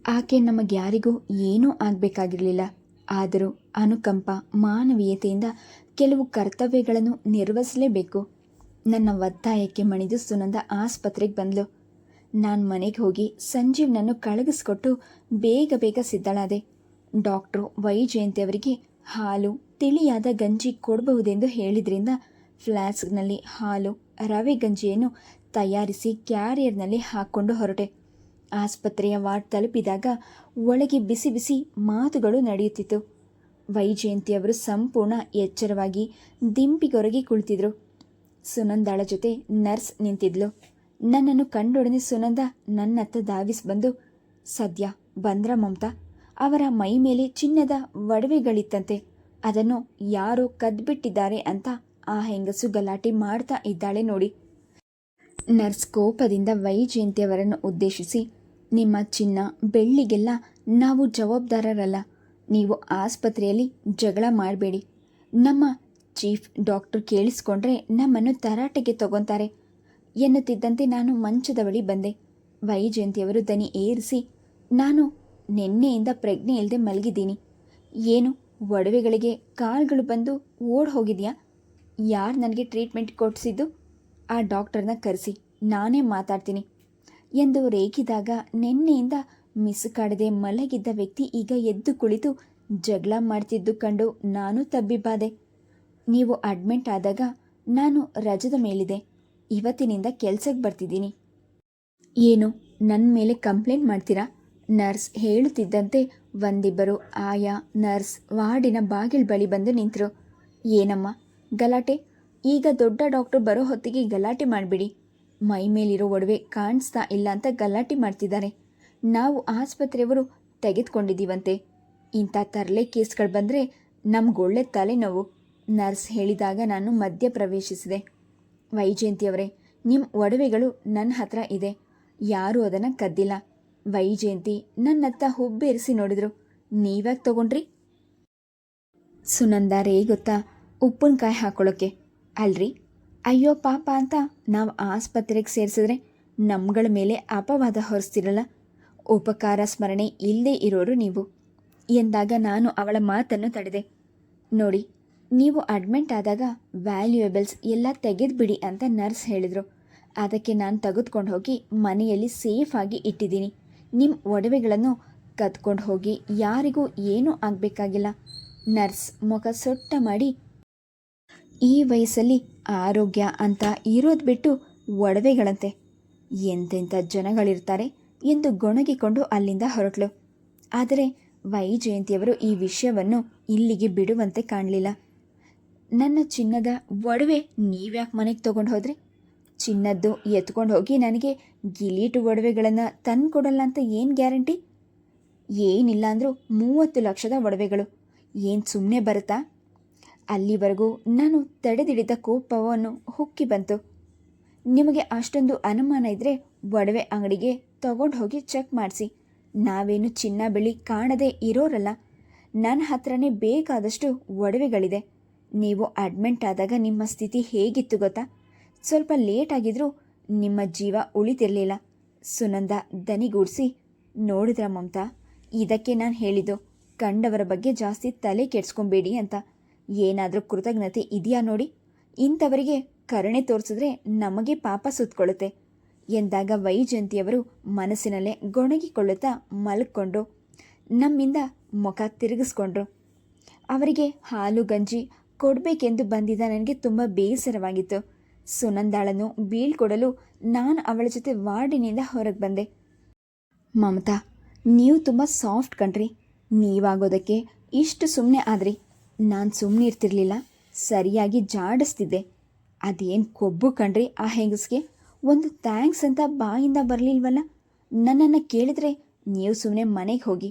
ಆಕೆ ನಮಗ್ಯಾರಿಗೂ ಏನೂ ಆಗಬೇಕಾಗಿರಲಿಲ್ಲ. ಆದರೂ ಅನುಕಂಪ, ಮಾನವೀಯತೆಯಿಂದ ಕೆಲವು ಕರ್ತವ್ಯಗಳನ್ನು ನಿರ್ವಹಿಸಲೇಬೇಕು. ನನ್ನ ಒತ್ತಾಯಕ್ಕೆ ಮಣಿದು ಸುನಂದ ಆಸ್ಪತ್ರೆಗೆ ಬಂದಳು. ನಾನು ಮನೆಗೆ ಹೋಗಿ ಸಂಜೀವ್ನನ್ನು ಕಳಗಿಸ್ಕೊಟ್ಟು ಬೇಗ ಬೇಗ ಸಿದ್ಧಳಾದೆ. ಡಾಕ್ಟ್ರು ವೈಜಯಂತಿಯವರಿಗೆ ಹಾಲು, ತಿಳಿಯಾದ ಗಂಜಿ ಕೊಡಬಹುದೆಂದು ಹೇಳಿದ್ರಿಂದ ಫ್ಲಾಸ್ಕ್ನಲ್ಲಿ ಹಾಲು, ರವೆ ಗಂಜಿಯನ್ನು ತಯಾರಿಸಿ ಕ್ಯಾರಿಯರ್ನಲ್ಲಿ ಹಾಕ್ಕೊಂಡು ಹೊರಟೆ. ಆಸ್ಪತ್ರೆಯ ವಾರ್ಡ್ ತಲುಪಿದಾಗ ಒಳಗೆ ಬಿಸಿ ಬಿಸಿ ಮಾತುಗಳು ನಡೆಯುತ್ತಿತ್ತು. ವೈಜಯಂತಿಯವರು ಸಂಪೂರ್ಣ ಎಚ್ಚರವಾಗಿ ದಿಂಪಿಗೊರಗಿ ಕುಳಿತಿದ್ರು. ಸುನಂದಾಳ ಜೊತೆ ನರ್ಸ್ ನಿಂತಿದ್ಲು. ನನ್ನನ್ನು ಕಂಡೊಡನೆ ಸುನಂದ ನನ್ನತ್ತ ಧಾವಿಸಿ ಬಂದು, ಸದ್ಯ ಬಂದ್ರ ಮಮತಾ? ಅವರ ಮೈ ಮೇಲೆ ಚಿನ್ನದ ಒಡವೆಗಳಿತ್ತಂತೆ, ಅದನ್ನು ಯಾರೋ ಕದ್ಬಿಟ್ಟಿದ್ದಾರೆ ಅಂತ ಆ ಹೆಂಗಸು ಗಲಾಟೆ ಮಾಡ್ತಾ ಇದ್ದಾಳೆ ನೋಡಿ. ನರ್ಸ್ ಕೋಪದಿಂದ ವೈಜಯಂತಿಯವರನ್ನು ಉದ್ದೇಶಿಸಿ, ನಿಮ್ಮ ಚಿನ್ನ ಬೆಳ್ಳಿಗೆಲ್ಲ ನಾವು ಜವಾಬ್ದಾರರಲ್ಲ. ನೀವು ಆಸ್ಪತ್ರೆಯಲ್ಲಿ ಜಗಳ ಮಾಡಬೇಡಿ. ನಮ್ಮ ಚೀಫ್ ಡಾಕ್ಟರ್ ಕೇಳಿಸ್ಕೊಂಡ್ರೆ ನಮ್ಮನ್ನು ತರಾಟೆಗೆ ತಗೊತಾರೆ ಎನ್ನುತ್ತಿದ್ದಂತೆ ನಾನು ಮಂಚದ ಬಳಿ ಬಂದೆ. ವೈಜಯಂತಿಯವರು ದನಿ ಏರಿಸಿ, ನಾನು ನಿನ್ನೆಯಿಂದ ಪ್ರಜ್ಞೆ ಇಲ್ಲದೆ ಮಲಗಿದ್ದೀನಿ. ಏನು ಒಡವೆಗಳಿಗೆ ಕಾಲ್ಗಳು ಬಂದು ಓಡ್ ಹೋಗಿದೆಯಾ? ಯಾರು ನನಗೆ ಟ್ರೀಟ್ಮೆಂಟ್ ಕೊಡಿಸಿದ್ದು? ಆ ಡಾಕ್ಟರ್ನ ಕರೆಸಿ, ನಾನೇ ಮಾತಾಡ್ತೀನಿ ಎಂದು ರೇಗಿದಾಗ ನಿನ್ನೆಯಿಂದ ಮಿಸುಕಾಡದೆ ಮಲಗಿದ್ದ ವ್ಯಕ್ತಿ ಈಗ ಎದ್ದು ಕುಳಿತು ಜಗಳ ಮಾಡ್ತಿದ್ದು ಕಂಡು ನಾನು ತಬ್ಬಿಬ್ಬಾದೆ. ನೀವು ಅಡ್ಮಿಟ್ ಆದಾಗ ನಾನು ರಜದ ಮೇಲಿದೆ. ಇವತ್ತಿನಿಂದ ಕೆಲ್ಸಕ್ಕೆ ಬರ್ತಿದ್ದೀನಿ. ಏನು ನನ್ನ ಮೇಲೆ ಕಂಪ್ಲೇಂಟ್ ಮಾಡ್ತೀರಾ? ನರ್ಸ್ ಹೇಳುತ್ತಿದ್ದಂತೆ ಒಂದಿಬ್ಬರು ಆಯಾ ನರ್ಸ್ ವಾರ್ಡಿನ ಬಾಗಿಲು ಬಳಿ ಬಂದು ನಿಂತರು. ಏನಮ್ಮ ಗಲಾಟೆ? ಈಗ ದೊಡ್ಡ ಡಾಕ್ಟ್ರು ಬರೋ ಹೊತ್ತಿಗೆ ಗಲಾಟೆ ಮಾಡಿಬಿಡಿ. ಮೈ ಮೇಲಿರೋ ಒಡವೆ ಕಾಣಿಸ್ತಾ ಇಲ್ಲ ಅಂತ ಗಲಾಟೆ ಮಾಡ್ತಿದ್ದಾರೆ. ನಾವು ಆಸ್ಪತ್ರೆಯವರು ತೆಗೆದುಕೊಂಡಿದ್ದೀವಂತೆ. ಇಂಥ ತರಲೆ ಕೇಸ್ಗಳು ಬಂದರೆ ನಮಗೊಳ್ಳೆ ತಲೆನೋವು. ನರ್ಸ್ ಹೇಳಿದಾಗ ನಾನು ಮಧ್ಯ ಪ್ರವೇಶಿಸಿದೆ. ವೈಜಯಂತಿಯವರೇ, ನಿಮ್ಮ ಒಡವೆಗಳು ನನ್ನ ಹತ್ರ ಇದೆ. ಯಾರೂ ಅದನ್ನು ಕದ್ದಿಲ್ಲ. ವೈಜಯಂತಿ ನನ್ನತ್ತ ಹುಬ್ಬೇರಿಸಿ ನೋಡಿದ್ರು. ನೀವ್ಯಾಕೆ ತಗೊಂಡ್ರಿ? ಸುನಂದ ರೇಗುತ್ತಾ, ಉಪ್ಪಿನಕಾಯಿ ಹಾಕೊಳ್ಳೋಕ್ಕೆ. ಅಲ್ರಿ, ಅಯ್ಯೋ ಪಾಪ ಅಂತ ನಾವು ಆಸ್ಪತ್ರೆಗೆ ಸೇರಿಸಿದ್ರೆ ನಮ್ಗಳ ಮೇಲೆ ಅಪವಾದ ಹೊರಿಸ್ತಿರಲ್ಲ. ಉಪಕಾರ ಸ್ಮರಣೆ ಇಲ್ಲದೇ ಇರೋರು ನೀವು ಎಂದಾಗ ನಾನು ಅವಳ ಮಾತನ್ನು ತಡೆದೆ. ನೋಡಿ, ನೀವು ಅಡ್ಮಿಟ್ ಆದಾಗ ವ್ಯಾಲ್ಯೂಯಬಲ್ಸ್ ಎಲ್ಲ ತೆಗೆದುಬಿಡಿ ಅಂತ ನರ್ಸ್ ಹೇಳಿದರು. ಅದಕ್ಕೆ ನಾನು ತೆಗೆದುಕೊಂಡು ಹೋಗಿ ಮನೆಯಲ್ಲಿ ಸೇಫಾಗಿ ಇಟ್ಟಿದ್ದೀನಿ. ನಿಮ್ಮ ಒಡವೆಗಳನ್ನು ಕದ್ಕೊಂಡು ಹೋಗಿ ಯಾರಿಗೂ ಏನೂ ಆಗಬೇಕಾಗಿಲ್ಲ. ನರ್ಸ್ ಮುಖ ಸೊಟ್ಟ ಮಾಡಿ, ಈ ವಯಸ್ಸಲ್ಲಿ ಆರೋಗ್ಯ ಅಂತ ಇರೋದು ಬಿಟ್ಟು ಒಡವೆಗಳಂತೆ ಎಂತೆಂಥ ಜನಗಳಿರ್ತಾರೆ ಎಂದು ಗೊಣಗಿಕೊಂಡು ಅಲ್ಲಿಂದ ಹೊರಟಳು. ಆದರೆ ವೈಜಯಂತಿಯವರು ಈ ವಿಷಯವನ್ನು ಇಲ್ಲಿಗೆ ಬಿಡುವಂತೆ ಕಾಣಲಿಲ್ಲ. ನನ್ನ ಚಿನ್ನದ ಒಡವೆ ನೀವ್ಯಾಕೆ ಮನೆಗೆ ತೊಗೊಂಡು ಹೋದ್ರಿ? ಚಿನ್ನದ್ದು ಎತ್ಕೊಂಡು ಹೋಗಿ ನನಗೆ ಗಿಲೀಟು ಒಡವೆಗಳನ್ನು ತಂದು ಕೊಡಲ್ಲ ಅಂತ ಏನು ಗ್ಯಾರಂಟಿ? ಏನಿಲ್ಲ ಅಂದರೂ 30 ಲಕ್ಷದ ಒಡವೆಗಳು ಏನು ಸುಮ್ಮನೆ ಬರುತ್ತಾ? ಅಲ್ಲಿವರೆಗೂ ನಾನು ತಡೆದಿಡಿದ ಕೋಪವನ್ನು ಹುಕ್ಕಿ ಬಂತು. ನಿಮಗೆ ಅಷ್ಟೊಂದು ಅನುಮಾನ ಇದ್ದರೆ ಒಡವೆ ಅಂಗಡಿಗೆ ತಗೊಂಡು ಹೋಗಿ ಚೆಕ್ ಮಾಡಿಸಿ. ನಾವೇನು ಚಿನ್ನ ಬೆಳ್ಳಿ ಕಾಣದೇ ಇರೋರಲ್ಲ. ನನ್ನ ಹತ್ರನೇ ಬೇಕಾದಷ್ಟು ಒಡವೆಗಳಿದೆ. ನೀವು ಅಡ್ಮಿಟ್ ಆದಾಗ ನಿಮ್ಮ ಸ್ಥಿತಿ ಹೇಗಿತ್ತು ಗೊತ್ತಾ? ಸ್ವಲ್ಪ ಲೇಟ್ ಆಗಿದ್ರೂ ನಿಮ್ಮ ಜೀವ ಉಳಿತಿರಲಿಲ್ಲ. ಸುನಂದ ದನಿಗೂಡಿಸಿ, ನೋಡಿದ್ರ ಮಮತಾ, ಇದಕ್ಕೆ ನಾನು ಹೇಳಿದ್ದು ಕಂಡವರ ಬಗ್ಗೆ ಜಾಸ್ತಿ ತಲೆ ಕೆಡ್ಸ್ಕೊಬೇಡಿ ಅಂತ. ಏನಾದರೂ ಕೃತಜ್ಞತೆ ಇದೆಯಾ ನೋಡಿ? ಇಂಥವರಿಗೆ ಕರುಣೆ ತೋರಿಸಿದ್ರೆ ನಮಗೆ ಪಾಪ ಸುತ್ತಕೊಳ್ಳುತ್ತೆ ಎಂದಾಗ ವೈಜಯಂತಿಯವರು ಮನಸ್ಸಿನಲ್ಲೇ ಗೊಣಗಿಕೊಳ್ಳುತ್ತಾ ಮಲ್ಕೊಂಡು ನಮ್ಮಿಂದ ಮುಖ ತಿರುಗಿಸ್ಕೊಂಡ್ರು. ಅವರಿಗೆ ಹಾಲು ಗಂಜಿ ಕೊಡಬೇಕೆಂದು ಬಂದಿದ್ದ ನನಗೆ ತುಂಬ ಬೇಸರವಾಗಿತ್ತು. ಸುನಂದಾಳನ್ನು ಬೀಳ್ಕೊಡಲು ನಾನು ಅವಳ ಜೊತೆ ವಾರ್ಡಿನಿಂದ ಹೊರಗೆ ಬಂದೆ. ಮಮತಾ, ನೀವು ತುಂಬ ಸಾಫ್ಟ್ ಕಣ್ರಿ. ನೀವಾಗೋದಕ್ಕೆ ಇಷ್ಟು ಸುಮ್ಮನೆ ಆದ್ರಿ. ನಾನು ಸುಮ್ಮನೆ ಇರ್ತಿರ್ಲಿಲ್ಲ, ಸರಿಯಾಗಿ ಜಾಡಿಸ್ತಿದ್ದೆ. ಅದೇನು ಕೊಬ್ಬು ಕಣ್ರಿ ಆ ಹೆಂಗಸ್ಗೆ. ಒಂದು ಥ್ಯಾಂಕ್ಸ್ ಅಂತ ಬಾಯಿಂದ ಬರಲಿಲ್ವಲ್ಲ. ನನ್ನನ್ನು ಕೇಳಿದ್ರೆ ನೀವು ಸುಮ್ಮನೆ ಮನೆಗೆ ಹೋಗಿ.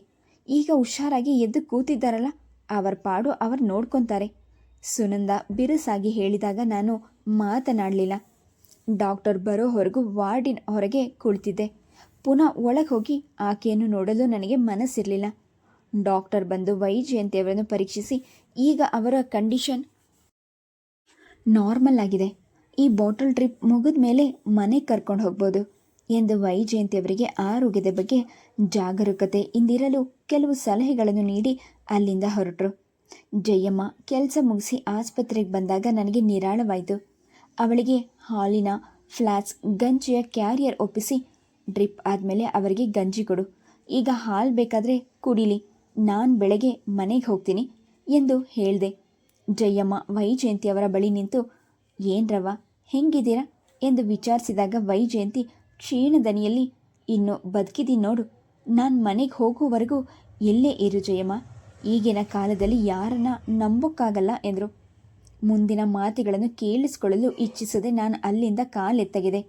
ಈಗ ಹುಷಾರಾಗಿ ಎದ್ದು ಕೂತಿದ್ದಾರಲ್ಲ, ಅವರ ಪಾಡು ಅವರು ನೋಡ್ಕೊತಾರೆ. ಸುನಂದ ಬಿರುಸಾಗಿ ಹೇಳಿದಾಗ ನಾನು ಮಾತನಾಡಲಿಲ್ಲ. ಡಾಕ್ಟರ್ ಬರೋವರೆಗೂ ವಾರ್ಡಿನ ಹೊರಗೆ ಕುಳಿತಿದ್ದೆ. ಪುನಃ ಒಳಗೆ ಹೋಗಿ ಆಕೆಯನ್ನು ನೋಡಲು ನನಗೆ ಮನಸ್ಸಿರಲಿಲ್ಲ. ಡಾಕ್ಟರ್ ಬಂದು ವೈಜಯಂತಿಯವರನ್ನು ಪರೀಕ್ಷಿಸಿ, ಈಗ ಅವರ ಕಂಡೀಷನ್ ನಾರ್ಮಲ್ ಆಗಿದೆ. ಈ ಬಾಟಲ್ ಡ್ರಿಪ್ ಮುಗಿದ ಮೇಲೆ ಮನೆಗೆ ಕರ್ಕೊಂಡು ಹೋಗ್ಬೋದು ಎಂದು ವೈಜಯಂತಿಯವರಿಗೆ ಆರೋಗ್ಯದ ಬಗ್ಗೆ ಜಾಗರೂಕತೆಯಿಂದಿರಲು ಕೆಲವು ಸಲಹೆಗಳನ್ನು ನೀಡಿ ಅಲ್ಲಿಂದ ಹೊರಟರು. ಜಯಮ್ಮ ಕೆಲಸ ಮುಗಿಸಿ ಆಸ್ಪತ್ರೆಗೆ ಬಂದಾಗ ನನಗೆ ನಿರಾಳವಾಯಿತು. ಅವಳಿಗೆ ಹಾಲಿನ ಫ್ಲಾಸ್ಕ್ ಗಂಜಿಯ ಕ್ಯಾರಿಯರ್ ಒಪ್ಪಿಸಿ, ಡ್ರಿಪ್ ಆದಮೇಲೆ ಅವರಿಗೆ ಗಂಜಿ ಕೊಡು, ಈಗ ಹಾಲು ಬೇಕಾದರೆ ಕುಡಿಲಿ, ನಾನು ಬೆಳಗ್ಗೆ ಮನೆಗೆ ಹೋಗ್ತೀನಿ ಎಂದು ಹೇಳಿದೆ. ಜಯಮ್ಮ ವೈಜಯಂತಿಯವರ ಬಳಿ ನಿಂತು, ಏನ್ರವ್ವ ಹೆಂಗಿದ್ದೀರಾ ಎಂದು ವಿಚಾರಿಸಿದಾಗ ವೈಜಯಂತಿ ಕ್ಷೀಣ ದನಿಯಲ್ಲಿ, ಇನ್ನು ಬದುಕಿದ್ದೀನಿ ನೋಡು, ನಾನು ಮನೆಗೆ ಹೋಗುವವರೆಗೂ ಎಲ್ಲೇ ಇರು ಜಯಮ್ಮ, ಈಗಿನ ಕಾಲದಲ್ಲಿ ಯಾರನ್ನ ನಂಬೋಕ್ಕಾಗಲ್ಲ ಎಂದರು. ಮುಂದಿನ ಮಾತುಗಳನ್ನು ಕೇಳಿಸಿಕೊಳ್ಳಲು ಇಚ್ಛಿಸದೆ ನಾನು ಅಲ್ಲಿಂದ ಕಾಲೆತ್ತಗಿದೆ.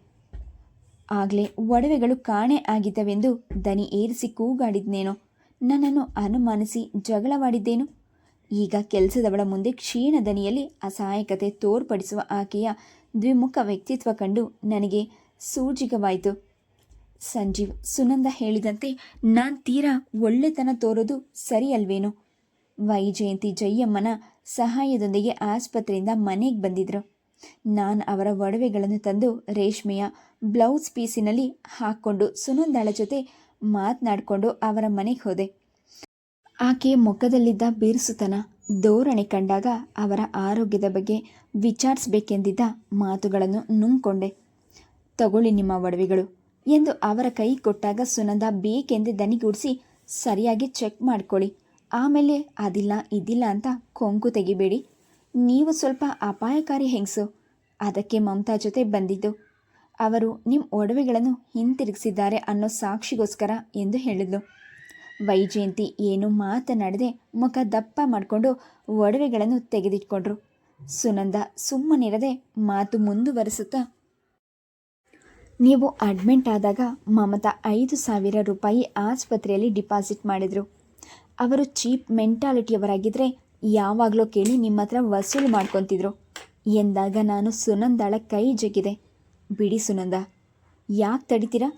ಆಗಲೇ ಒಡವೆಗಳು ಕಾಣೆ ಆಗಿದ್ದವೆಂದು ದನಿ ಏರಿಸಿ ಕೂಗಾಡಿದ್ನೇನೋ, ನನ್ನನ್ನು ಅನುಮಾನಿಸಿ ಜಗಳವಾಡಿದ್ದೇನು. ಈಗ ಕೆಲಸದವಳ ಮುಂದೆ ಕ್ಷೀಣ ದನಿಯಲ್ಲಿ ಅಸಹಾಯಕತೆ ತೋರ್ಪಡಿಸುವ ಆಕೆಯ ದ್ವಿಮುಖ ವ್ಯಕ್ತಿತ್ವ ಕಂಡು ನನಗೆ ಸೂಜಿಗವಾಯಿತು. ಸಂಜೀವ್ ಸುನಂದ ಹೇಳಿದಂತೆ ನಾನು ತೀರಾ ಒಳ್ಳೆತನ ತೋರೋದು ಸರಿಯಲ್ವೇನೋ. ವೈಜಯಂತಿ ಜಯಮ್ಮನ ಸಹಾಯದೊಂದಿಗೆ ಆಸ್ಪತ್ರೆಯಿಂದ ಮನೆಗೆ ಬಂದಿದ್ರು. ನಾನು ಅವರ ಒಡವೆಗಳನ್ನು ತಂದು ರೇಷ್ಮೆಯ ಬ್ಲೌಸ್ ಪೀಸಿನಲ್ಲಿ ಹಾಕ್ಕೊಂಡು ಸುನಂದಾಳ ಜೊತೆ ಮಾತನಾಡಿಕೊಂಡು ಅವರ ಮನೆಗೆ ಹೋದೆ. ಆಕೆಯ ಮುಖದಲ್ಲಿದ್ದ ಬಿರುಸುತನ ಧೋರಣೆ ಕಂಡಾಗ ಅವರ ಆರೋಗ್ಯದ ಬಗ್ಗೆ ವಿಚಾರಿಸಬೇಕೆಂದಿದ್ದ ಮಾತುಗಳನ್ನು ನುಂಗ್ಕೊಂಡೆ. ತಗೊಳ್ಳಿ ನಿಮ್ಮ ಒಡವೆಗಳು ಎಂದು ಅವರ ಕೈ ಕೊಟ್ಟಾಗ ಸುನಂದ ಬೇಕೆಂದೇ ದನಿಗೂಡಿಸಿ, ಸರಿಯಾಗಿ ಚೆಕ್ ಮಾಡ್ಕೊಳ್ಳಿ, ಆಮೇಲೆ ಅದಿಲ್ಲ ಇದಿಲ್ಲ ಅಂತ ಕೊಂಕು ತೆಗಿಬೇಡಿ, ನೀವು ಸ್ವಲ್ಪ ಅಪಾಯಕಾರಿ ಹೆಂಗಸು, ಅದಕ್ಕೆ ಮಮತಾ ಜೊತೆ ಬಂದಿದ್ದು, ಅವರು ನಿಮ್ಮ ಒಡವೆಗಳನ್ನು ಹಿಂತಿರುಗಿಸಿದ್ದಾರೆ ಅನ್ನೋ ಸಾಕ್ಷಿಗೋಸ್ಕರ ಎಂದು ಹೇಳಿದ್ಲು. ವೈಜಯಂತಿ ಏನು ಮಾತನಾಡದೆ ಮುಖ ದಪ್ಪ ಮಾಡಿಕೊಂಡು ಒಡವೆಗಳನ್ನು ತೆಗೆದಿಟ್ಕೊಂಡ್ರು. ಸುನಂದ ಸುಮ್ಮನಿರದೆ ಮಾತು ಮುಂದುವರಿಸುತ್ತಾ, ನೀವು ಅಡ್ಮಿಂಟ್ ಆದಾಗ ಮಮತಾ 5,000 ರೂಪಾಯಿ ಆಸ್ಪತ್ರೆಯಲ್ಲಿ ಡಿಪಾಸಿಟ್ ಮಾಡಿದರು. ಅವರು ಚೀಪ್ ಮೆಂಟಾಲಿಟಿಯವರಾಗಿದ್ದರೆ ಯಾವಾಗಲೂ ಕೇಳಿ ನಿಮ್ಮ ಹತ್ರ ವಸೂಲು ಮಾಡ್ಕೊತಿದ್ರು ಎಂದಾಗ ನಾನು ಸುನಂದಾಳ ಕೈ ಜಗ್ಗಿದೆ. ಬಿಡಿ ಸುನಂದ, ಯಾಕೆ ತಡಿತೀರಾ?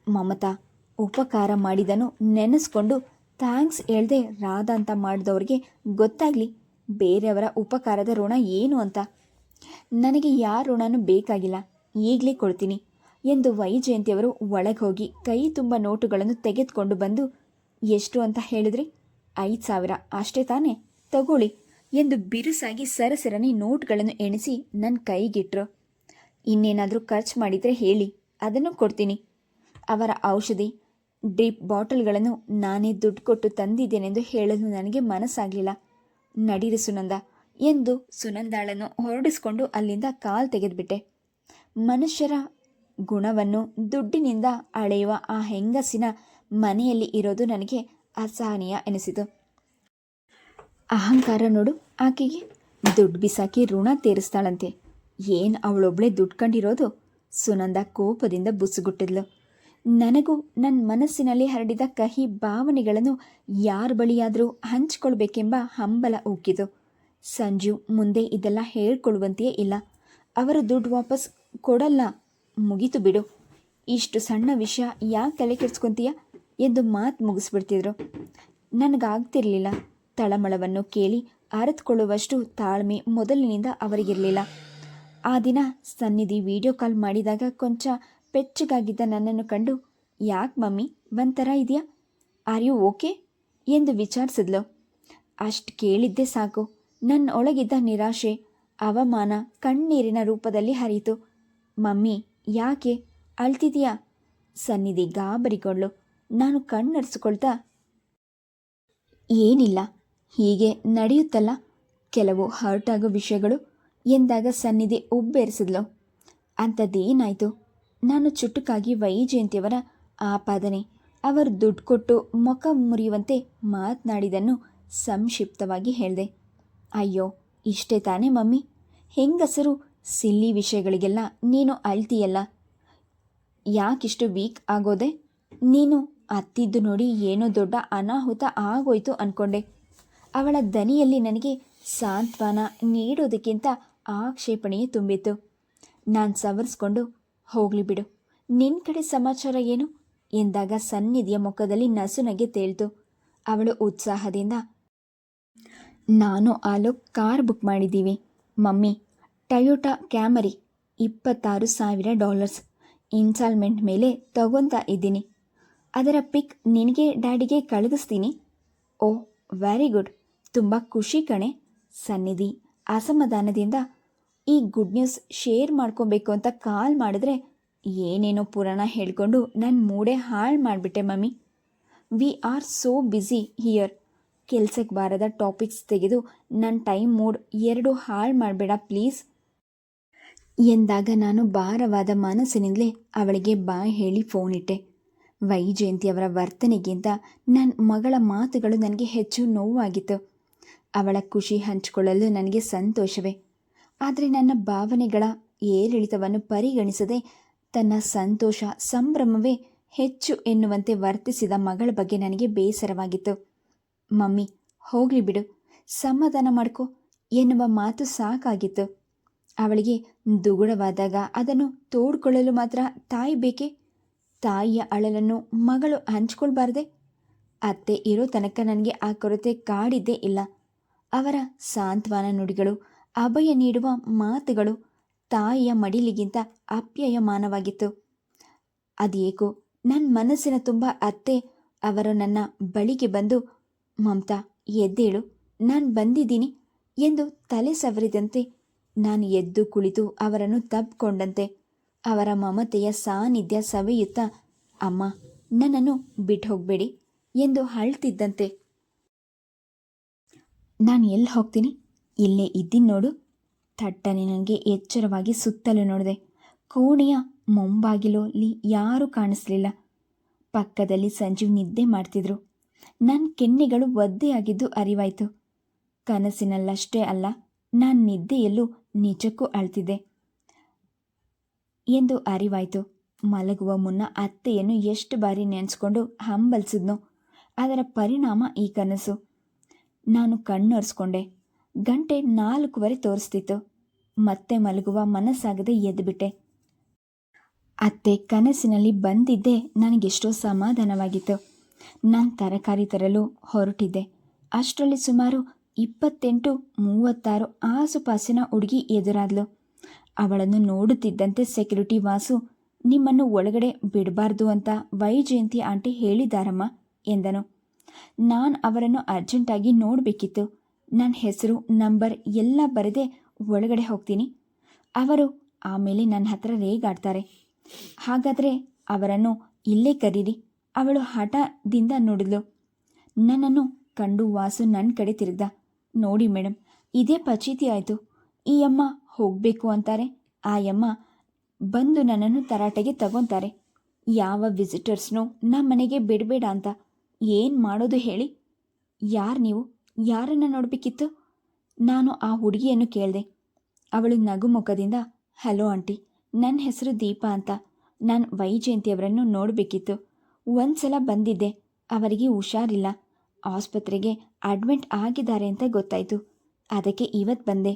ಮಮತಾ ಉಪಕಾರ ಮಾಡಿದನು ನೆನೆಸ್ಕೊಂಡು ಥ್ಯಾಂಕ್ಸ್ ಹೇಳ್ದೆ ರಾಧ ಅಂತ ಮಾಡಿದವ್ರಿಗೆ ಗೊತ್ತಾಗಲಿ ಬೇರೆಯವರ ಉಪಕಾರದ ಋಣ ಏನು ಅಂತ. ನನಗೆ ಯಾರ ಋಣನೂ ಬೇಕಾಗಿಲ್ಲ, ಈಗಲೇ ಕೊಡ್ತೀನಿ ಎಂದು ವೈಜಯಂತಿಯವರು ಒಳಗೆ ಹೋಗಿ ಕೈ ತುಂಬ ನೋಟುಗಳನ್ನು ತೆಗೆದುಕೊಂಡು ಬಂದು, ಎಷ್ಟು ಅಂತ ಹೇಳಿದ್ರಿ? 5,000 ಅಷ್ಟೇ ತಾನೇ, ತಗೊಳ್ಳಿ ಎಂದು ಬಿರುಸಾಗಿ ಸರಸರನೆ ನೋಟ್ಗಳನ್ನು ಎಣಿಸಿ ನನ್ನ ಕೈಗಿಟ್ರು. ಇನ್ನೇನಾದರೂ ಖರ್ಚು ಮಾಡಿದರೆ ಹೇಳಿ, ಅದನ್ನು ಕೊಡ್ತೀನಿ. ಅವರ ಔಷಧಿ ಡ್ರಿಪ್ ಬಾಟಲ್ಗಳನ್ನು ನಾನೇ ದುಡ್ಡು ಕೊಟ್ಟು ತಂದಿದ್ದೇನೆಂದು ಹೇಳಲು ನನಗೆ ಮನಸ್ಸಾಗಲಿಲ್ಲ. ನಡೀರಿ ಸುನಂದ ಎಂದು ಸುನಂದಾಳನ್ನು ಹೊರಡಿಸ್ಕೊಂಡು ಅಲ್ಲಿಂದ ಕಾಲು ತೆಗೆದುಬಿಟ್ಟೆ. ಮನುಷ್ಯರ ಗುಣವನ್ನು ದುಡ್ಡಿನಿಂದ ಅಳೆಯುವ ಆ ಹೆಂಗಸಿನ ಮನೆಯಲ್ಲಿ ಇರೋದು ನನಗೆ ಅಸಹನೀಯ ಎನಿಸಿತು. ಅಹಂಕಾರ ನೋಡು ಆಕೆಗೆ, ದುಡ್ಡು ಬಿಸಾಕಿ ಋಣ ತೀರಿಸ್ತಾಳಂತೆ. ಏನು ಅವಳೊಬ್ಬಳೇ ದುಡ್ಡು ಕಂಡಿರೋದು? ಸುನಂದ ಕೋಪದಿಂದ ಬುಸುಗುಟ್ಟಿದ್ಲು. ನನಗೂ ನನ್ನ ಮನಸ್ಸಿನಲ್ಲಿ ಹರಡಿದ ಕಹಿ ಭಾವನೆಗಳನ್ನು ಯಾರ ಬಳಿಯಾದರೂ ಹಂಚಿಕೊಳ್ಬೇಕೆಂಬ ಹಂಬಲ ಉಕ್ಕಿತು. ಸಂಜೀವ್ ಮುಂದೆ ಇದೆಲ್ಲ ಹೇಳ್ಕೊಳ್ಳುವಂತೆಯೇ ಇಲ್ಲ. ಅವರು ದುಡ್ಡು ವಾಪಸ್ ಕೊಡಲ್ಲ, ಮುಗೀತು ಬಿಡು, ಇಷ್ಟು ಸಣ್ಣ ವಿಷಯ ಯಾಕೆ ತಲೆ ಕೆಡಿಸ್ಕೊತೀಯ ಎಂದು ಮಾತು ಮುಗಿಸ್ಬಿಡ್ತಿದ್ರು. ನನಗಾಗ್ತಿರಲಿಲ್ಲ. ತಳಮಳವನ್ನು ಕೇಳಿ ಅರಿತುಕೊಳ್ಳುವಷ್ಟು ತಾಳ್ಮೆ ಮೊದಲಿನಿಂದ ಅವರಿಗಿರಲಿಲ್ಲ. ಆ ದಿನ ಸನ್ನಿಧಿ ವಿಡಿಯೋ ಕಾಲ್ ಮಾಡಿದಾಗ ಕೊಂಚ ಪೆಚ್ಚಗಾಗಿದ್ದ ನನ್ನನ್ನು ಕಂಡು, ಯಾಕೆ ಮಮ್ಮಿ ಒಂಥರ ಇದೆಯಾ, ಆರ್ ಯು ಓಕೆ ಎಂದು ವಿಚಾರಿಸಿದ್ಲು. ಅಷ್ಟು ಕೇಳಿದ್ದೇ ಸಾಕು, ನನ್ನ ಒಳಗಿದ್ದ ನಿರಾಶೆ ಅವಮಾನ ಕಣ್ಣೀರಿನ ರೂಪದಲ್ಲಿ ಹರಿಯಿತು. ಮಮ್ಮಿ ಯಾಕೆ ಅಳ್ತಿದೀಯಾ? ಸನ್ನಿಧಿ ಗಾಬರಿಗೊಂಡ್ಳು. ನಾನು ಕಣ್ಣರಿಸಿಕೊಳ್ತಾ, ಏನಿಲ್ಲ, ಹೀಗೆ ನಡೆಯುತ್ತಲ್ಲ ಕೆಲವು ಹರ್ಟ್ ಆಗೋ ವಿಷಯಗಳು ಎಂದಾಗ ಸನ್ನಿಧಿ ಉಬ್ಬೇರಿಸಿದ್ಲು. ಅಂಥದ್ದೇನಾಯಿತು? ನಾನು ಚುಟುಕಾಗಿ ವೈಜಯಂತಿಯವರ ಆಪಾದನೆ, ಅವರು ದುಡ್ಡು ಕೊಟ್ಟು ಮುಖ ಮುರಿಯುವಂತೆ ಮಾತನಾಡಿದನ್ನು ಸಂಕ್ಷಿಪ್ತವಾಗಿ ಹೇಳಿದೆ. ಅಯ್ಯೋ ಇಷ್ಟೇ ತಾನೇ ಮಮ್ಮಿ, ಹೆಂಗಸರು ಸಿಲ್ಲಿ ವಿಷಯಗಳಿಗೆಲ್ಲ ನೀನು ಅಳ್ತೀಯಲ್ಲ, ಯಾಕಿಷ್ಟು ವೀಕ್ ಆಗೋದೆ? ನೀನು ಅತ್ತಿದ್ದು ನೋಡಿ ಏನೋ ದೊಡ್ಡ ಅನಾಹುತ ಆಗೋಯ್ತು ಅಂದ್ಕೊಂಡೆ. ಅವಳ ದನಿಯಲ್ಲಿ ನನಗೆ ಸಾಂತ್ವನ ನೀಡೋದಕ್ಕಿಂತ ಆಕ್ಷೇಪಣೆಯೇ ತುಂಬಿತ್ತು. ನಾನು ಸವರಿಸ್ಕೊಂಡು, ಹೋಗಲಿ ಬಿಡು, ನಿನ್ನ ಕಡೆ ಸಮಾಚಾರ ಏನು ಎಂದಾಗ ಸನ್ನಿಧಿಯ ಮುಖದಲ್ಲಿ ನಸುನಗೆ ತೇಲ್ತು. ಅವಳು ಉತ್ಸಾಹದಿಂದ, ನಾನು ಆಲೋಕ್ ಕಾರ್ ಬುಕ್ ಮಾಡಿದ್ದೀವಿ ಮಮ್ಮಿ, ಟಯೋಟಾ ಕ್ಯಾಮರಿ, $26,000 ಇನ್ಸ್ಟಾಲ್ಮೆಂಟ್ ಮೇಲೆ ತಗೊತಾ ಇದ್ದೀನಿ. ಅದರ ಪಿಕ್ ನಿನಗೆ ಡ್ಯಾಡಿಗೆ ಕಳುಹಿಸ್ತೀನಿ. ಓ ವೆರಿ ಗುಡ್, ತುಂಬ ಖುಷಿ ಕಣೆ. ಸನ್ನಿಧಿ ಅಸಮಾಧಾನದಿಂದ ಈ ಗುಡ್ ನ್ಯೂಸ್ ಶೇರ್ ಮಾಡ್ಕೋಬೇಕು ಅಂತ ಕಾಲ್ ಮಾಡಿದ್ರೆ ಏನೇನೋ ಪುರಾಣ ಹೇಳ್ಕೊಂಡು ನನ್ನ ಮೂಡೇ ಹಾಳು ಮಾಡಿಬಿಟ್ಟೆ mummy. We are so busy here. ಕೆಲ್ಸಕ್ಕೆ ಬಾರದ ಟಾಪಿಕ್ಸ್ ತೆಗೆದು ನನ್ನ ಟೈಮ್ ಮೂಡ್ ಎರಡು ಹಾಳು ಮಾಡಬೇಡ ಪ್ಲೀಸ್ ಎಂದಾಗ ನಾನು ಭಾರವಾದ ಮನಸ್ಸಿನಿಂದಲೇ ಅವಳಿಗೆ ಬಾಯ್ ಹೇಳಿ ಫೋನ್ ಇಟ್ಟೆ. ವೈಜಯಂತಿ ಅವರ ವರ್ತನೆಗಿಂತ ನನ್ನ ಮಗಳ ಮಾತುಗಳು ನನಗೆ ಹೆಚ್ಚು ನೋವಾಗಿತ್ತು. ಅವಳ ಖುಷಿ ಹಂಚಿಕೊಳ್ಳಲು ನನಗೆ ಸಂತೋಷವೇ. ಆದರೆ ನನ್ನ ಭಾವನೆಗಳ ಏರಿಳಿತವನ್ನು ಪರಿಗಣಿಸದೆ ತನ್ನ ಸಂತೋಷ ಸಂಭ್ರಮವೇ ಹೆಚ್ಚು ಎನ್ನುವಂತೆ ವರ್ತಿಸಿದ ಮಗಳ ಬಗ್ಗೆ ನನಗೆ ಬೇಸರವಾಗಿತ್ತು. ಮಮ್ಮಿ ಹೋಗಲಿ ಬಿಡು, ಸಮಾಧಾನ ಮಾಡ್ಕೊ ಎನ್ನುವ ಮಾತು ಸಾಕಾಗಿತ್ತು. ಅವಳಿಗೆ ದುಗುಡವಾದಾಗ ಅದನ್ನು ತೋಡ್ಕೊಳ್ಳಲು ಮಾತ್ರ ತಾಯಿ ಬೇಕೆ? ತಾಯಿಯ ಅಳಲನ್ನು ಮಗಳು ಹಂಚ್ಕೊಳ್ಬಾರ್ದೆ? ಅತ್ತೆ ಇರೋ ತನಕ ನನಗೆ ಆ ಕೊರತೆ ಕಾಡಿದ್ದೇ ಇಲ್ಲ. ಅವರ ಸಾಂತ್ವನ ನುಡಿಗಳು, ಅಭಯ ನೀಡುವ ಮಾತುಗಳು ತಾಯಿಯ ಮಡಿಲಿಗಿಂತ ಅಪ್ಯಾಯಮಾನವಾಗಿತ್ತು. ಅದೇಕೋ ನನ್ನ ಮನಸ್ಸಿನ ತುಂಬ ಅತ್ತೆ ಅವರು ನನ್ನ ಬಳಿಗೆ ಬಂದು, ಮಮತಾ ಎದ್ದೇಳು, ನಾನು ಬಂದಿದ್ದೀನಿ ಎಂದು ತಲೆ ಸವರಿದಂತೆ, ನಾನು ಎದ್ದು ಕುಳಿತು ಅವರನ್ನು ತಬ್ಕೊಂಡಂತೆ, ಅವರ ಮಮತೆಯ ಸಾನ್ನಿಧ್ಯ ಸವೆಯುತ್ತಾ, ಅಮ್ಮ ನನ್ನನ್ನು ಬಿಟ್ಟು ಹೋಗಬೇಡಿ ಎಂದು ಅಳ್ತಿದ್ದಂತೆ. ನಾನು ಎಲ್ಲಿ ಹೋಗ್ತೀನಿ, ಇಲ್ಲೇ ಇದ್ದೀನಿ ನೋಡು. ಥಟ್ಟನೆ ನನಗೆ ಎಚ್ಚರವಾಗಿ ಸುತ್ತಲೂ ನೋಡಿದೆ. ಕೋಣೆಯ ಮುಂಬಾಗಿಲಲ್ಲಿ ಯಾರೂ ಕಾಣಿಸ್ಲಿಲ್ಲ. ಪಕ್ಕದಲ್ಲಿ ಸಂಜೀವ್ ನಿದ್ದೆ ಮಾಡ್ತಿದ್ರು. ನನ್ನ ಕೆನ್ನೆಗಳು ಒದ್ದೆಯಾಗಿದ್ದು ಅರಿವಾಯಿತು. ಕನಸಿನಲ್ಲಷ್ಟೇ ಅಲ್ಲ, ನಾನು ನಿದ್ದೆಯಲ್ಲೂ ನಿಜಕ್ಕೂ ಅಳ್ತಿದ್ದೆ ಎಂದು ಅರಿವಾಯಿತು. ಮಲಗುವ ಮುನ್ನ ಅತ್ತೆಯನ್ನು ಎಷ್ಟು ಬಾರಿ ನೆನೆಸ್ಕೊಂಡು ಹಂಬಲಿಸಿದ್ನೋ, ಅದರ ಪರಿಣಾಮ ಈ ಕನಸು. ನಾನು ಕಣ್ಣೊರೆಸ್ಕೊಂಡೆ. ಗಂಟೆ 4:15 ತೋರಿಸ್ತಿತ್ತು. ಮತ್ತೆ ಮಲಗುವ ಮನಸ್ಸಾಗದೆ ಎದ್ದುಬಿಟ್ಟೆ. ಅತ್ತೆ ಕನಸಿನಲ್ಲಿ ಬಂದಿದ್ದೇ ನನಗೆಷ್ಟೋ ಸಮಾಧಾನವಾಗಿತ್ತು. ನಾನು ತರಕಾರಿ ತರಲು ಹೊರಟಿದ್ದೆ. ಅಷ್ಟರಲ್ಲಿ ಸುಮಾರು 28-36 ಆಸುಪಾಸಿನ ಹುಡುಗಿ ಎದುರಾದ್ಲು. ಅವಳನ್ನು ನೋಡುತ್ತಿದ್ದಂತೆ ಸೆಕ್ಯೂರಿಟಿ ವಾಸು, ನಿಮ್ಮನ್ನು ಒಳಗಡೆ ಬಿಡಬಾರ್ದು ಅಂತ ವೈಜಯಂತಿ ಆಂಟಿ ಹೇಳಿದಾರಮ್ಮ ಎಂದನು. ನಾನು ಅವರನ್ನು ಅರ್ಜೆಂಟಾಗಿ ನೋಡಬೇಕಿತ್ತು. ನನ್ನ ಹೆಸರು ನಂಬರ್ ಎಲ್ಲ ಬರೆದೇ ಒಳಗಡೆ ಹೋಗ್ತೀನಿ. ಅವರು ಆಮೇಲೆ ನನ್ನ ಹತ್ರ ರೇಗಾಡ್ತಾರೆ. ಹಾಗಾದರೆ ಅವರನ್ನು ಇಲ್ಲೇ ಕರೀರಿ. ಅವಳು ಹಠದಿಂದ ನೋಡಿದ್ಲು. ನನ್ನನ್ನು ಕಂಡು ವಾಸು ನನ್ನ ಕಡೆ ತಿರುಗ್ದ. ನೋಡಿ ಮೇಡಮ್, ಇದೇ ಪಚೀತಿ ಆಯಿತು. ಈ ಅಮ್ಮ ಹೋಗಬೇಕು ಅಂತಾರೆ, ಆ ಅಮ್ಮ ಬಂದು ನನ್ನನ್ನು ತರಾಟೆಗೆ ತಗೊತಾರೆ. ಯಾವ ವಿಸಿಟರ್ಸ್ನೂ ನಮ್ಮ ಮನೆಗೆ ಬಿಡಬೇಡ ಅಂತ. ಏನು ಮಾಡೋದು ಹೇಳಿ? ಯಾರು ನೀವು? ಯಾರನ್ನು ನೋಡಬೇಕಿತ್ತು? ನಾನು ಆ ಹುಡುಗಿಯನ್ನು ಕೇಳಿದೆ. ಅವಳು ನಗುಮುಖದಿಂದ, ಹಲೋ ಆಂಟಿ, ನನ್ನ ಹೆಸರು ದೀಪಾ ಅಂತ. ನಾನು ವೈಜಯಂತಿಯವರನ್ನು ನೋಡಬೇಕಿತ್ತು. ಒಂದು ಸಲ ಬಂದಿದ್ದೆ, ಅವರಿಗೆ ಹುಷಾರಿಲ್ಲ, ಆಸ್ಪತ್ರೆಗೆ ಅಡ್ಮಿಟ್ ಆಗಿದ್ದಾರೆ ಅಂತ ಗೊತ್ತಾಯಿತು. ಅದಕ್ಕೆ ಇವತ್ತು ಬಂದೆ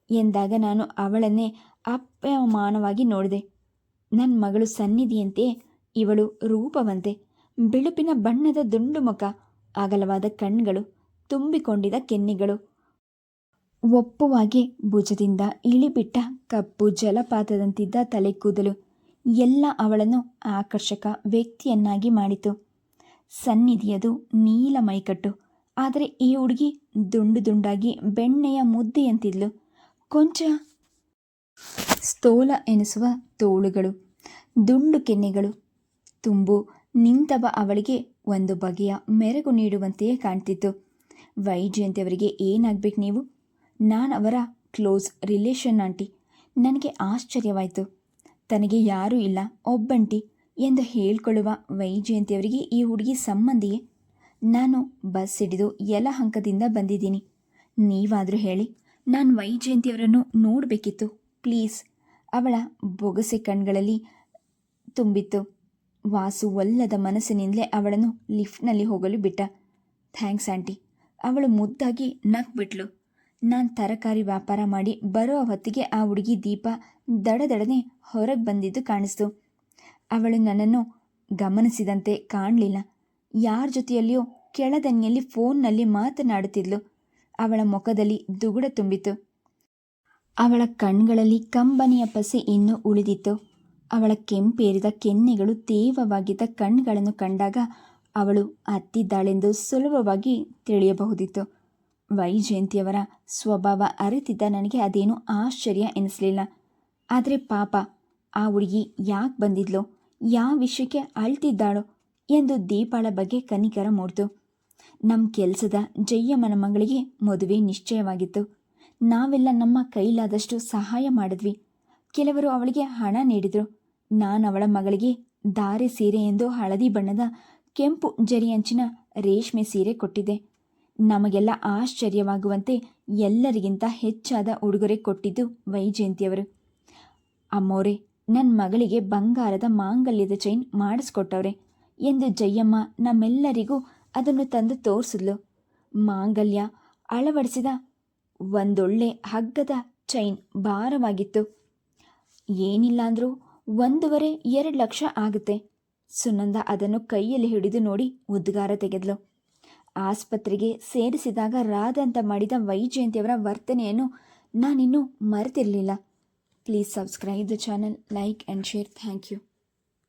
ಎಂದಾಗ ನಾನು ಅವಳನ್ನೇ ಅಪಮಾನವಾಗಿ ನೋಡಿದೆ. ನನ್ನ ಮಗಳು ಸನ್ನಿಧಿಯಂತೆ ಇವಳು ರೂಪವಂತೆ. ಬಿಳುಪಿನ ಬಣ್ಣದ ದುಂಡು ಮುಖ, ಅಗಲವಾದ ಕಣ್ಗಳು, ತುಂಬಿಕೊಂಡಿದ್ದ ಕೆನ್ನೆಗಳು, ಒಪ್ಪುವಾಗೆ ಭುಜದಿಂದ ಇಳಿಬಿಟ್ಟ ಕಪ್ಪು ಜಲಪಾತದಂತಿದ್ದ ತಲೆ ಕೂದಲು ಎಲ್ಲ ಅವಳನ್ನು ಆಕರ್ಷಕ ವ್ಯಕ್ತಿಯನ್ನಾಗಿ ಮಾಡಿತು. ಸನ್ನಿಧಿಯದು ನೀಲ ಮೈಕಟ್ಟು. ಆದರೆ ಈ ಹುಡುಗಿ ದುಂಡು ದುಂಡಾಗಿ ಬೆಣ್ಣೆಯ ಮುದ್ದೆಯಂತಿದ್ಲು. ಕೊಂಚ ಸ್ಥೂಲ ಎನಿಸುವ ತೋಳುಗಳು, ದುಂಡು ಕೆನ್ನೆಗಳು, ತುಂಬು ನಿಂತವ ಅವಳಿಗೆ ಒಂದು ಬಗೆಯ ಮೆರುಗು ನೀಡುವಂತೆಯೇ ಕಾಣ್ತಿತ್ತು. ವೈಜಯಂತಿಯವರಿಗೆ ಏನಾಗಬೇಕು ನೀವು? ನಾನು ಅವರ ಕ್ಲೋಸ್ ರಿಲೇಷನ್ ಆಂಟಿ. ನನಗೆ ಆಶ್ಚರ್ಯವಾಯಿತು. ತನಗೆ ಯಾರೂ ಇಲ್ಲ, ಒಬ್ಬಂಟಿ ಎಂದು ಹೇಳ್ಕೊಳ್ಳುವ ವೈಜಯಂತಿಯವರಿಗೆ ಈ ಹುಡುಗಿ ಸಂಬಂಧಿಯೇ? ನಾನು ಬಸ್ ಹಿಡಿದು ಯಲಹಂಕದಿಂದ ಬಂದಿದ್ದೀನಿ. ನೀವಾದರೂ ಹೇಳಿ, ನಾನು ವೈಜಯಂತಿಯವರನ್ನು ನೋಡಬೇಕಿತ್ತು ಪ್ಲೀಸ್. ಅವಳ ಬೊಗಸೆ ಕಣ್ಗಳಲ್ಲಿ ತುಂಬಿತ್ತು. ವಾಸು ಒಲ್ಲದ ಮನಸ್ಸಿನಿಂದಲೇ ಅವಳನ್ನು ಲಿಫ್ಟ್ನಲ್ಲಿ ಹೋಗಲು ಬಿಟ್ಟ. Thanks aunty. ಅವಳು ಮುದ್ದಾಗಿ ನಕ್ಬಿಟ್ಲು. ನಾನು ತರಕಾರಿ ವ್ಯಾಪಾರ ಮಾಡಿ ಬರೋ ಹೊತ್ತಿಗೆ ಆ ಹುಡುಗಿ ದೀಪ ದಡದಡನೆ ಹೊರಗೆ ಬಂದಿದ್ದು ಕಾಣಿಸ್ತು. ಅವಳು ನನ್ನನ್ನು ಗಮನಿಸಿದಂತೆ ಕಾಣಲಿಲ್ಲ. ಯಾರ ಜೊತೆಯಲ್ಲಿಯೋ ಕೆಳದನಿಯಲ್ಲಿ ಫೋನ್ನಲ್ಲಿ ಮಾತನಾಡುತ್ತಿದ್ಲು. ಅವಳ ಮುಖದಲ್ಲಿ ದುಗುಡ ತುಂಬಿತ್ತು. ಅವಳ ಕಣ್ಗಳಲ್ಲಿ ಕಂಬನಿಯ ಪಸೆ ಇನ್ನೂ ಉಳಿದಿತ್ತು. ಅವಳ ಕೆಂಪೇರಿದ ಕೆನ್ನೆಗಳು ತೇವವಾಗಿದ್ದ ಕಣ್ಣುಗಳನ್ನು ಕಂಡಾಗ ಅವಳು ಅತ್ತಿದ್ದಾಳೆಂದು ಸುಲಭವಾಗಿ ತಿಳಿಯಬಹುದಿತ್ತು. ವೈಜಯಂತಿಯವರ ಸ್ವಭಾವ ಅರಿತಿದ್ದ ನನಗೆ ಅದೇನು ಆಶ್ಚರ್ಯ ಎನಿಸಲಿಲ್ಲ. ಆದರೆ ಪಾಪ ಆ ಹುಡುಗಿ ಯಾಕೆ ಬಂದಿದ್ಲೋ, ಯಾವ ವಿಷಯಕ್ಕೆ ಅಳ್ತಿದ್ದಾಳೋ ಎಂದು ದೀಪಾಳ ಬಗ್ಗೆ ಕನಿಕರ ಮೂಡ್ತು. ನಮ್ಮ ಕೆಲಸದ ಜಯ್ಯಮ್ಮನ ಮಗಳಿಗೆ ಮದುವೆ ನಿಶ್ಚಯವಾಗಿತ್ತು. ನಾವೆಲ್ಲ ನಮ್ಮ ಕೈಲಾದಷ್ಟು ಸಹಾಯ ಮಾಡಿದ್ವಿ. ಕೆಲವರು ಅವಳಿಗೆ ಹಣ ನೀಡಿದರು. ನಾನು ಅವಳ ಮಗಳಿಗೆ ಧಾರೆ ಸೀರೆ ಎಂದು ಹಳದಿ ಬಣ್ಣದ ಕೆಂಪು ಜರಿಯಂಚಿನ ರೇಷ್ಮೆ ಸೀರೆ ಕೊಟ್ಟಿದ್ದೆ. ನಮಗೆಲ್ಲ ಆಶ್ಚರ್ಯವಾಗುವಂತೆ ಎಲ್ಲರಿಗಿಂತ ಹೆಚ್ಚಾದ ಉಡುಗೊರೆ ಕೊಟ್ಟಿದ್ದು ವೈಜಯಂತಿಯವರು. ಅಮ್ಮೋರೆ, ನನ್ನ ಮಗಳಿಗೆ ಬಂಗಾರದ ಮಾಂಗಲ್ಯದ ಚೈನ್ ಮಾಡಿಸ್ಕೊಟ್ಟವ್ರೆ ಎಂದು ಜಯ್ಯಮ್ಮ ನಮ್ಮೆಲ್ಲರಿಗೂ ಅದನ್ನು ತಂದು ತೋರಿಸಿದ್ಲು. ಮಾಂಗಲ್ಯ ಅಳವಡಿಸಿದ ಒಂದೊಳ್ಳೆ ಹಗ್ಗದ ಚೈನ್ ಭಾರವಾಗಿತ್ತು. ಏನಿಲ್ಲ ಅಂದರೂ 1.5-2 ಲಕ್ಷ ಆಗುತ್ತೆ. ಸುನಂದ ಅದನ್ನು ಕೈಯಲ್ಲಿ ಹಿಡಿದು ನೋಡಿ ಉದ್ಗಾರ ತೆಗೆದ್ಲು. ಆಸ್ಪತ್ರೆಗೆ ಸೇರಿಸಿದಾಗ ರಾಧಾಂತ ಮಾಡಿದ ವೈಜಯಂತಿಯವರ ವರ್ತನೆಯನ್ನು ನಾನಿನ್ನೂ ಮರೆತಿರಲಿಲ್ಲ. Please subscribe the channel, like and share. Thank you.